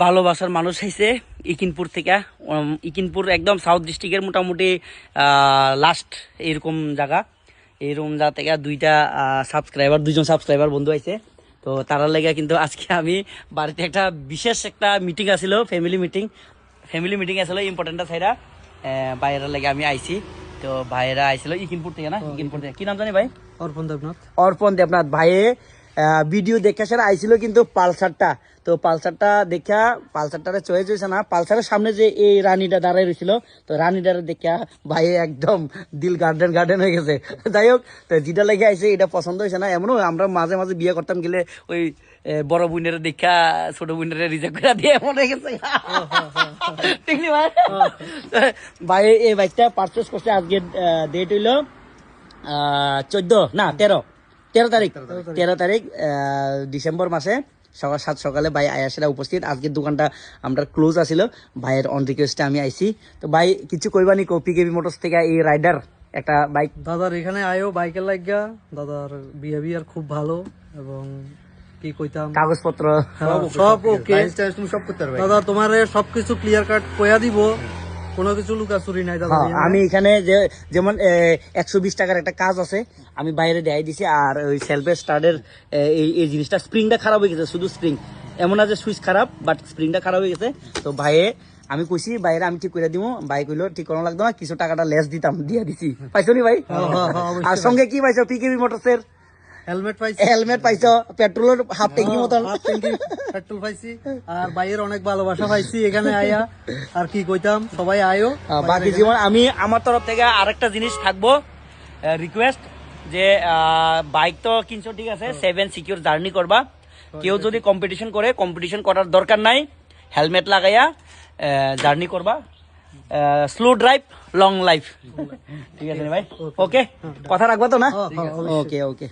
ভালোবাসার মানুষ আইছে ইকিনপুর থেকে। ইকিনপুর একদম সাউথ ডিস্ট্রিক্টের মোটামুটি লাস্ট এরকম জায়গা থেকে দুইজন সাবস্ক্রাইবার বন্ধু আইছে। তো তার লেগে কিন্তু আজকে আমি বাড়িতে একটা বিশেষ একটা মিটিং আছিল, ফ্যামিলি মিটিং আসলে ইম্পর্টেন্ট ছাইরা ভাইয়ের লেগে আমি আইছি। তো ভাইয়েরা আইছিল ইকিনপুর থেকে, কি নাম জানি ভাই? অর্পণ দেবনাথ ভাইয়ে ভিডিও দেখা সেরা আইছিল কিন্তু পালসারটারে চয়েস হয়েছে না। পালসারের সামনে যে এই রানীটা দাঁড়াই রয়েছিল, তো রানীটারে দেখা ভাই একদম দিল গার্ডেন হয়ে গেছে। যাই হোক, তো যেটা লেগে আইছে এটা পছন্দ হয়েছে না। এমনও আমরা মাঝে মাঝে বিয়ে করতাম গেলে ওই বড় বোনের দেখা ছোট বোনের রিজেক্ট করে দিয়ে এমন হয়ে গেছে। ঠিক নি ভাই? ভাই এই বাইকটা পারচেস করছে আজকে ডেট হইলো 13 তারিখ ডিসেম্বর মাসে সকাল 7 সকালে ভাই আয়াসেরা উপস্থিত। আজকের দোকানটা আমরা ক্লোজ আছিল, ভাইয়ের অন রিকোয়েস্টে আমি আইছি। তো ভাই কিছু কইবানি পিকেবি মোটরস থেকে এই রাইডার একটা বাইক দাদার এখানে আয়ো বাইকের লাগা। দাদার বিহেভিয়ার খুব ভালো এবং কি কইতাম কাগজপত্র সব ওকে। দাদা তোমার সবকিছু ক্লিয়ার কাট কইয়া দিব, কোনো কিছু লুকাচুরি নাই দাদা। আমি এখানে যেমন 120 টাকার একটা কাজ আছে, আমি বাইরে দেখাই দিছি। আর ওই সেলফে স্টার্টের এই জিনিসটা স্প্রিংটা খারাপ হয়ে গেছে, শুধু স্প্রিং, এমন না যে সুইচ খারাপ, বাট স্প্রিংটা খারাপ হয়ে গেছে। তো ভাইয়ে আমি কইছি বাইরে আমি ঠিক করে দিব, ভাই কইলো ঠিক করানো লাগতো না, কিছু টাকাটা লেস দিতাম, দিয়ে দিছি। পাইছো নি ভাই? আর সঙ্গে কি পাইছো? পিকেবি মোটরসের হেলমেট পাইছো, পেট্রোলের হাফ ট্যাঙ্কি মতন পেট্রোল পাইছি, আর ভাইয়ের অনেক ভালোবাসা পাইছি এখানে আয়া। আর কি কইতাম, সবাই আয়ো। বাকি জীবন আমি আমার তরফ থেকে আরেকটা জিনিস থাকবো রিকোয়েস্ট, যে বাইক তো কিনছো ঠিক আছে, 7 সিকিউর জার্নি করবা। কেউ যদি কম্পিটিশন করার দরকার নাই, হেলমেট লাগাইয়া জার্নি করবা। Slow drive long life. ঠিক আছে ভাই? ওকে, কথা রাখবা তো না? ওকে।